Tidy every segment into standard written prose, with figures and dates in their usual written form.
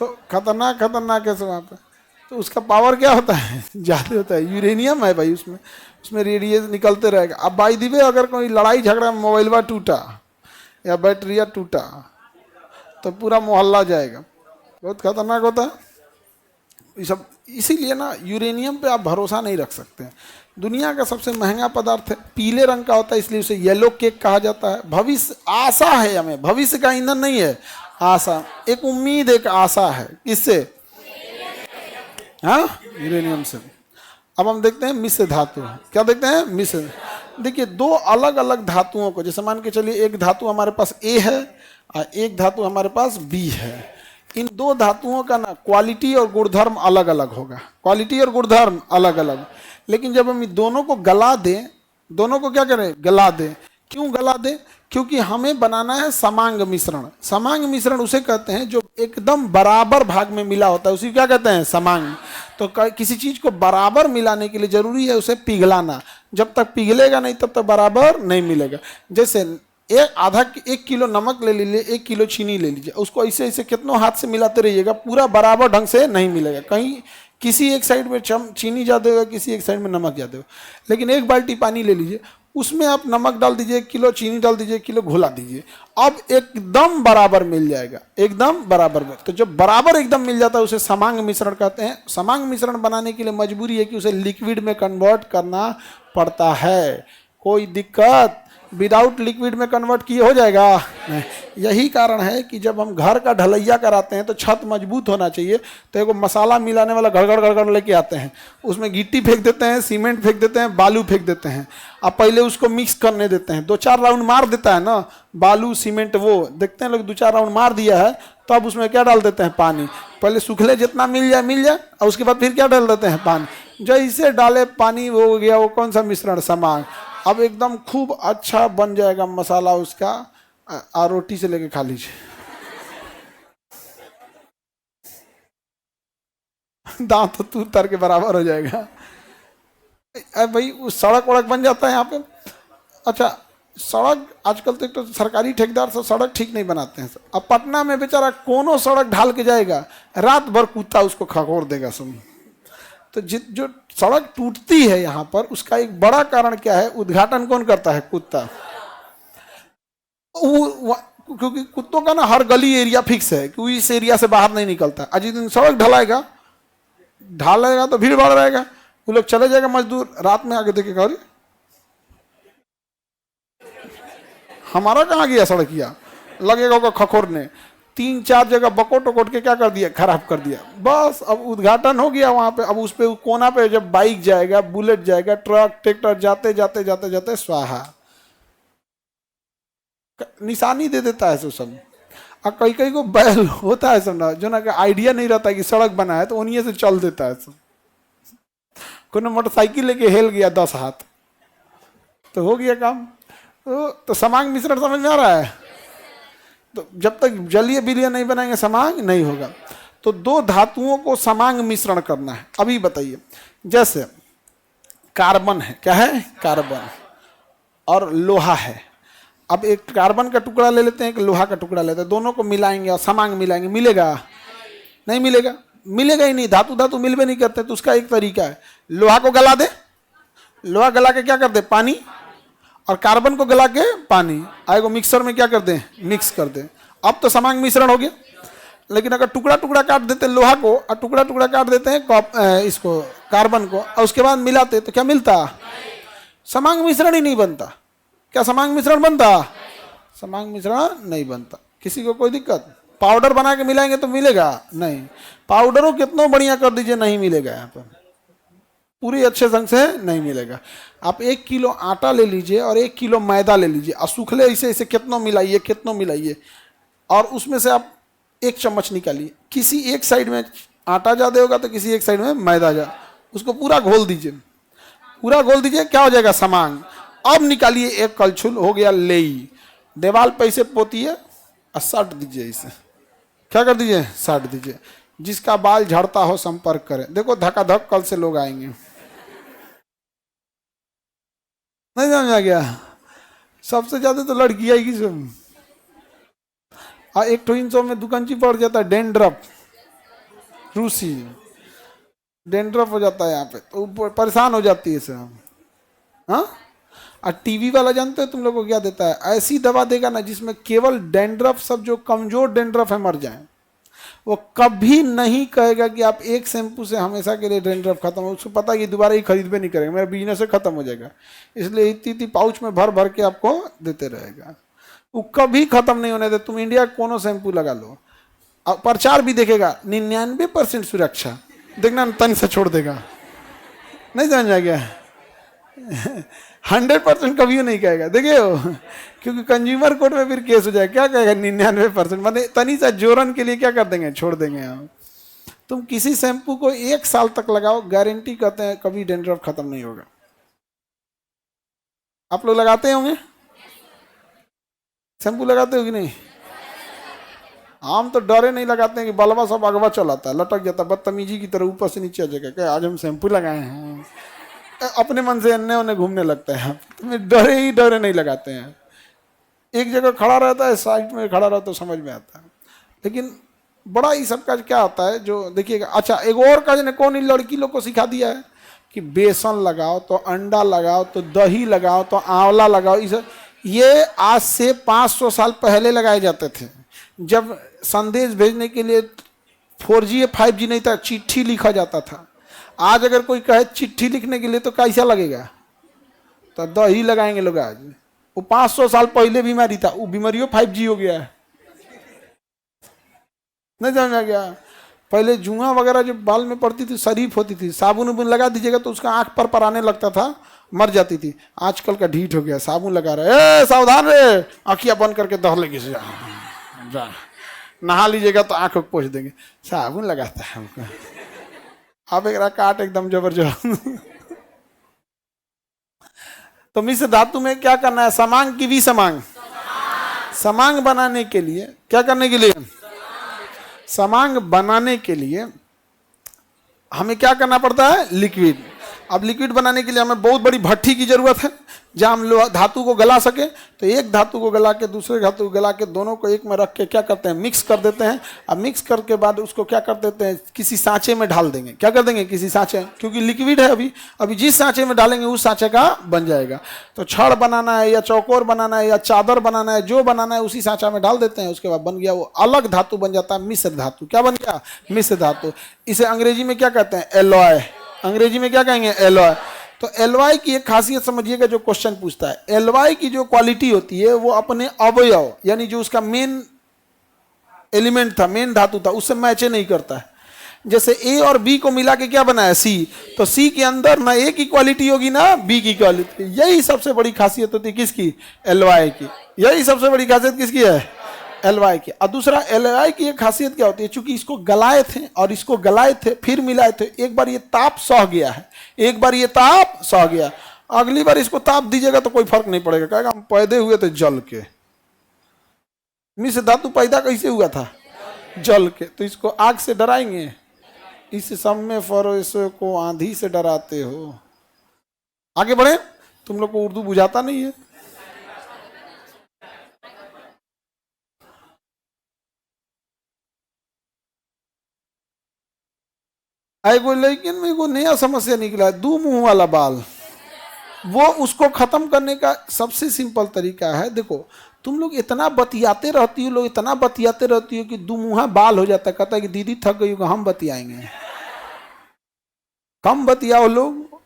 तो खतरनाक खतरनाक है सब वहाँ पे। तो उसका पावर क्या होता है? ज़्यादा होता है। यूरेनियम है भाई उसमें, उसमें रेडिएशन निकलते रहेगा। अब बाई दी वे अगर कोई लड़ाई झगड़ा, मोबाइलवा टूटा या बैटरिया टूटा तो पूरा मोहल्ला जाएगा। बहुत खतरनाक होता है ये सब। इसीलिए ना यूरेनियम पे आप भरोसा नहीं रख सकते हैं। दुनिया का सबसे महंगा पदार्थ है, पीले रंग का होता है इसलिए उसे येलो केक कहा जाता है। भविष्य आशा है हमें, भविष्य का ईंधन नहीं है, आशा, एक उम्मीद, एक आशा है। किससे? हाँ, यूरेनियम से। अब हम देखते हैं मिश्र धातु। क्या देखते हैं? मिश्र। देखिए दो अलग अलग धातुओं को, जैसे मान के चलिए एक धातु हमारे पास ए है और एक धातु हमारे पास बी है। इन दो धातुओं का ना क्वालिटी और गुणधर्म अलग अलग होगा, क्वालिटी और गुणधर्म अलग अलग। लेकिन जब हम इन दोनों को गला दें, दोनों को क्या करें? गला दें। क्यों गला दें? क्योंकि हमें बनाना है समांग मिश्रण। समांग मिश्रण उसे कहते हैं जो एकदम बराबर भाग में मिला होता है, उसी क्या कहते हैं? समांग। तो किसी चीज को बराबर मिलाने के लिए जरूरी है उसे पिघलाना। जब तक पिघलेगा नहीं तब तक बराबर नहीं मिलेगा। जैसे एक किलो नमक ले लीजिए, 1 किलो चीनी ले लीजिए, उसको ऐसे ऐसे कितनों हाथ से मिलाते रहिएगा, पूरा बराबर ढंग से नहीं मिलेगा। कहीं किसी एक साइड में चीनी ज़्यादा होगा, किसी एक साइड में नमक ज़्यादा होगा। लेकिन एक बाल्टी पानी ले लीजिए, उसमें आप नमक डाल दीजिए, 1 किलो चीनी डाल दीजिए, 1 किलो घुला दीजिए, अब एकदम बराबर मिल जाएगा, एकदम बराबर में। तो जब बराबर एकदम मिल जाता है उसे समांग मिश्रण कहते हैं। समांग मिश्रण बनाने के लिए मजबूरी है कि उसे लिक्विड में कन्वर्ट करना पड़ता है। कोई दिक्कत? विदाउट लिक्विड में कन्वर्ट किए हो जाएगा नहीं। यही कारण है कि जब हम घर का ढलैया कराते हैं तो छत मजबूत होना चाहिए, तो एक मसाला मिलाने वाला गड़गड़ गड़गड़ लेके आते हैं, उसमें गिट्टी फेंक देते हैं, सीमेंट फेंक देते हैं, बालू फेंक देते हैं। अब पहले उसको मिक्स करने देते हैं, 2-4 राउंड मार देता है ना बालू सीमेंट, वो देखते हैं लोग 2-4 राउंड मार दिया है तो अब उसमें क्या डाल देते हैं? पानी। पहले सूखले जितना मिल जाए और उसके बाद फिर क्या डाल देते हैं? पानी। जैसे डाले पानी वो हो गया वो कौन सा मिश्रण? समांग। अब एकदम खूब अच्छा बन जाएगा मसाला उसका, और रोटी से लेके खा लीजिए। दांत तो तूर तर के बराबर हो जाएगा। भाई उस सड़क वड़क बन जाता है यहाँ पे। अच्छा, सड़क आजकल तो एक तो सरकारी ठेकेदार सब सड़क ठीक नहीं बनाते हैं। अब पटना में बेचारा कोनो सड़क ढाल के जाएगा, रात भर कुत्ता उसको खखोर देगा सुन। तो जो सड़क टूटती है यहाँ पर, उसका एक बड़ा कारण क्या है? उद्घाटन कौन करता है? कुत्ता। क्योंकि कुत्तों का ना हर गली एरिया फिक्स है कि इस एरिया से बाहर नहीं निकलता। आज जिस दिन सड़क ढालेगा तो भीड़ भाड़ रहेगा, वो लोग चले जाएगा मजदूर, रात में आगे देखेगा अरे हमारा कहाँ गया सड़किया, लगेगा होगा खखोरने। 3-4 जगह बकोट वकोट के क्या कर दिया? खराब कर दिया। बस अब उद्घाटन हो गया वहां पे। अब उस पे कोना पे जब बाइक जाएगा, बुलेट जाएगा, ट्रक ट्रैक्टर जाते जाते जाते जाते स्वाहा, निशानी दे देता है सो सब। और कई कई को बैल होता है समझा, जो ना आइडिया नहीं रहता कि सड़क बना है तो उन्हीं से चल देता है सब। कोई मोटरसाइकिल लेके हेल गया 10 हाथ तो हो गया काम। तो समांग मिश्रण समझ में आ रहा है? तो जब तक जलीय विलय नहीं बनाएंगे समांग नहीं होगा। तो दो धातुओं को समांग मिश्रण करना है। अभी बताइए, जैसे कार्बन है, क्या है? कार्बन, और लोहा है। अब एक कार्बन का टुकड़ा ले लेते हैं, एक लोहा का टुकड़ा लेते हैं, दोनों को मिलाएंगे और समांग मिलाएंगे, मिलेगा? नहीं मिलेगा, मिलेगा ही नहीं। धातु धातु मिलवे नहीं करते। तो उसका एक तरीका है, लोहा को गला दे, लोहा गला के क्या कर दे? पानी, और कार्बन को गला के पानी, आएगा मिक्सर में क्या कर दें? मिक्स कर दें। अब तो समांग मिश्रण हो गया। लेकिन अगर टुकड़ा टुकड़ा काट देते हैं लोहा को और टुकड़ा टुकड़ा काट देते हैं इसको कार्बन को, और उसके बाद मिलाते तो क्या मिलता? समांग मिश्रण ही नहीं बनता। क्या समांग मिश्रण बनता? समांग मिश्रण नहीं बनता। किसी को कोई दिक्कत? पाउडर बना के मिलाएंगे तो मिलेगा? नहीं। पाउडरों कितनों बढ़िया कर दीजिए, नहीं मिलेगा यहाँ पर, पूरी अच्छे ढंग से नहीं मिलेगा। आप 1 किलो आटा ले लीजिए और 1 किलो मैदा ले लीजिए और सूखले ऐसे ऐसे कितनों मिलाइए, और उसमें से आप 1 चम्मच निकालिए। किसी एक साइड में आटा ज़्यादा होगा तो किसी एक साइड में मैदा ज़्यादा, उसको पूरा घोल दीजिए, क्या हो जाएगा? समांग। अब निकालिए एक कलछुल, हो गया लेई। देवाल पे इसे पोतिए और साट दीजिए इसे। क्या कर दीजिए? साट दीजिए। जिसका बाल झड़ता हो संपर्क करें। देखो धकाधक कल से लोग आएंगे। नहीं समझ आ गया? सबसे ज्यादा तो लड़की आएगी सब। और एक तो इन सब में दुकानची पड़ जाता है डेंड्रफ। रूसी, डेंड्रफ हो जाता है यहाँ पे, तो परेशान हो जाती है इससे। हाँ, और टीवी वाला जानते हो तुम लोग को क्या देता है? ऐसी दवा देगा ना जिसमें केवल डेंड्रफ, सब जो कमजोर डेंड्रफ है मर जाए। वो कभी नहीं कहेगा कि आप एक शैम्पू से हमेशा के लिए डेंड्रफ खत्म हो, उसको पता है कि दोबारा ही खरीद भी नहीं करेगा, मेरा बिजनेस खत्म हो जाएगा, इसलिए इतनी इतनी पाउच में भर भर के आपको देते रहेगा। वो कभी खत्म नहीं होने दे। तुम इंडिया कोनो शैम्पू लगा लो, प्रचार भी देखेगा 99% सुरक्षा, देखना तन से छोड़ देगा, नहीं समझ आ गया? 100% कभी नहीं कहेगा, देखिए हो, क्योंकि कंज्यूमर कोर्ट में फिर केस हो जाए। क्या कहेगा 99%? मतलब तनी सा जोरन के लिए क्या कर देंगे, छोड़ देंगे हम। तुम किसी शैम्पू को 1 साल तक लगाओ, गारंटी कहते हैं कभी डेंड्रफ खत्म नहीं होगा। आप लोग लगाते होंगे, शैम्पू लगाते हो कि नहीं? हम तो डरे नहीं लगाते हैं कि बलवा सब अगवा चलाता है, लटक जाता है, बदतमीजी की तरह ऊपर से नीचे आ जाएगा, क्या आज हम शैम्पू लगाए हैं, अपने मन से अन्य उन्हें घूमने लगता है। तुम्हें डरे ही डरे नहीं लगाते हैं। एक जगह खड़ा रहता है, साइड में खड़ा रहता है तो समझ में आता है। लेकिन बड़ा ही सब काज क्या होता है जो देखिएगा। अच्छा, एक और काज ने कौन इन लड़की लोग को सिखा दिया है कि बेसन लगाओ तो अंडा लगाओ तो दही लगाओ तो आंवला लगाओ। ये आज से 500 साल पहले लगाए जाते थे, जब संदेश भेजने के लिए 4G या 5G नहीं था, चिट्ठी लिखा जाता था। आज अगर कोई कहे चिट्ठी लिखने के लिए तो कैसा लगेगा? तो दही लगाएंगे लोग आज। वो 500 साल पहले बीमारी था, वो बीमारियों 5G हो गया है, नहीं समझ आ गया? पहले जुआ वगैरह जो बाल में पड़ती थी, शरीफ होती थी, साबुन उबुन लगा दीजिएगा तो उसका आंख पर आने लगता था, मर जाती थी। आजकल का ढीठ हो गया, साबुन लगा रहे, सावधान रे, आँखियाँ बंद करके दह लेगी, जा नहा लीजिएगा तो आँख पोछ देंगे, साबुन लगाता है हमको। अब एक काट एकदम जबरदस्त। तो मिश्र धातु में क्या करना है? समांग की भी समांग, समांग बनाने के लिए क्या करने के लिए? समांग बनाने के लिए हमें क्या करना पड़ता है? लिक्विड। अब लिक्विड बनाने के लिए हमें बहुत बड़ी भट्ठी की जरूरत है, जहाँ हम धातु को गला सके। तो एक धातु को गला के दूसरे धातु को गला के दोनों को एक में रख के क्या करते हैं? मिक्स कर देते हैं। अब मिक्स करके बाद उसको क्या कर देते हैं? किसी सांचे में डाल देंगे। क्या कर देंगे? किसी सांचे, क्योंकि लिक्विड है अभी जिस सांचे में डालेंगे उस सांचे का बन जाएगा। तो छड़ बनाना है या चौकोर बनाना है या चादर बनाना है, जो बनाना है उसी सांचा में डाल देते हैं, उसके बाद बन गया वो अलग धातु बन जाता है, मिश्र धातु। क्या बन गया? मिश्र धातु। इसे अंग्रेजी में क्या कहते हैं? एलॉय। अंग्रेजी में क्या कहेंगे? एलॉय। तो एलॉय की एक खासियत समझिएगा, जो क्वेश्चन पूछता है, एलॉय की जो क्वालिटी होती है वो अपने अवयव यानी जो उसका मेन एलिमेंट था, मेन धातु था, उससे मैच नहीं करता है। जैसे ए और बी को मिला के क्या बनाया? सी। तो सी के अंदर ना ए की क्वालिटी होगी ना बी की क्वालिटी। यही सबसे बड़ी खासियत होती है किसकी? एलॉय की। यही सबसे बड़ी खासियत किसकी है? एलवाई की। और दूसरा एलवाई की एक खासियत क्या होती है? चूंकि इसको गलाए थे और इसको गलाए थे फिर मिलाए थे, एक बार ये ताप सह गया है, एक बार ये ताप सह गया, अगली बार इसको ताप दीजिएगा तो कोई फर्क नहीं पड़ेगा, कहेगा हम पैदे हुए थे जल के। मिश्र धातु पैदा कैसे हुआ था? जल के। तो इसको आग से डराएंगे? इस समय फरोशों को आंधी से डराते हो। आगे बढ़े, तुम लोग को उर्दू बुझाता नहीं है। लेकिन मेरे को नया समस्या निकला है, दो मुंह वाला बाल। वो उसको खत्म करने का सबसे सिंपल तरीका है। देखो, तुम लोग इतना बतियाते रहती हो, लोग इतना बतियाते रहती हो कि दो मुंहा बाल हो जाता है। कहता है कि दीदी थक गई हो, हम बतियाएंगे। कम बतियाओ लोग,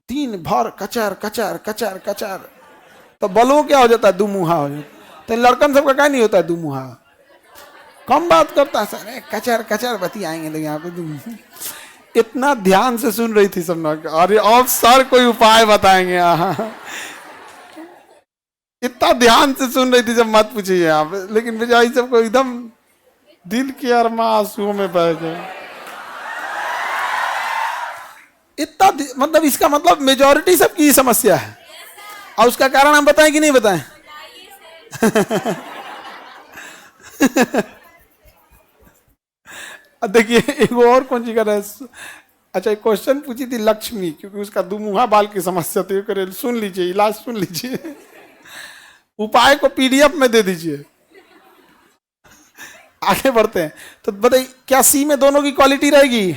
दिन भर कचर कचर कचर कचर, तो बलो क्या हो जाता है? दो मुंहा हो जाता है। तो लड़कन सबका क्या नहीं होता है? दो मुंहा। कम बात करता है सर, कचर कचर बतियाएंगे लोग यहाँ पे। इतना ध्यान से सुन रही थी सब लोग, अरे अब सर कोई उपाय बताएंगे। इतना ध्यान से सुन रही थी जब, मत पूछिए यहाँ पे। लेकिन बेचारी सबको एकदम दिल की अरमा आंसुओं में बह गए। इतना मतलब इसका मतलब मेजॉरिटी सबकी समस्या है। और उसका कारण हम बताएं कि नहीं बताएं? देखिए एक और कौन सी कर रहा है। अच्छा, एक क्वेश्चन पूछी थी लक्ष्मी, क्योंकि उसका दुमुहा बाल की समस्या थी। करे सुन लीजिए, इलाज सुन लीजिए, उपाय को पीडीएफ में दे दीजिए। आगे बढ़ते हैं। तो बताइए क्या सी में दोनों की क्वालिटी रहेगी?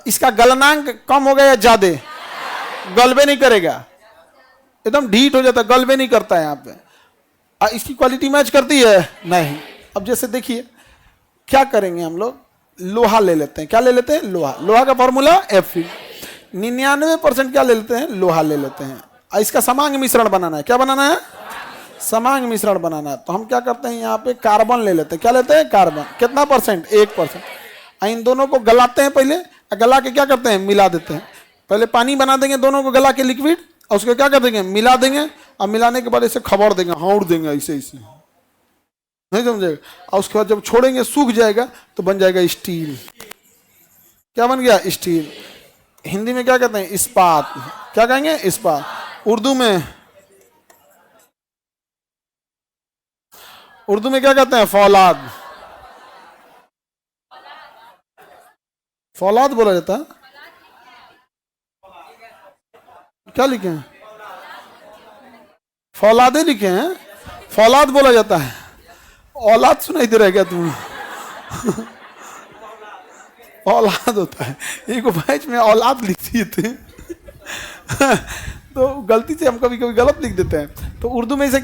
इसका गलनांक कम होगा या ज्यादा? गलबे नहीं करेगा, एकदम ढीठ हो जाता है, गलबे नहीं करता है यहाँ पे। इसकी क्वालिटी मैच करती है? नहीं। अब जैसे देखिए क्या करेंगे हम लोग, लोहा ले लेते हैं। क्या ले लेते हैं? लोहा। लोहा का फॉर्मूला Fe। 99% क्या ले लेते हैं? लोहा ले लेते हैं। इसका समांग मिश्रण बनाना है। क्या बनाना है? समांग मिश्रण बनाना है। तो हम क्या करते हैं, यहाँ पे कार्बन ले लेते हैं। क्या लेते हैं? कार्बन। कितना परसेंट? 1%। इन दोनों को गलाते हैं पहले, गला के क्या करते हैं? मिला देते हैं। पहले पानी बना देंगे दोनों को गला के लिक्विड, और उसको क्या कर देंगे? मिला देंगे। और मिलाने के बाद ऐसे खबर देंगे, हौड़ देंगे ऐसे ऐसे, नहीं समझेगा। और उसके बाद जब छोड़ेंगे सूख जाएगा तो बन जाएगा स्टील। क्या बन गया? स्टील। हिंदी में क्या कहते हैं? इस्पात। क्या कहेंगे? इस्पात। उर्दू में क्या कहते हैं? फौलाद। फौलाद बोला जाता है। क्या लिखे हैं? फौलादे लिखे हैं, फौलाद बोला जाता है। औलाद सुनाई दे रहा है क्या तुम्हें? औलाद होता है, एक बैच में औलाद लिख दिए थे। तो गलती से हम कभी कभी गलत लिख देते हैं। तो उर्दू में इसे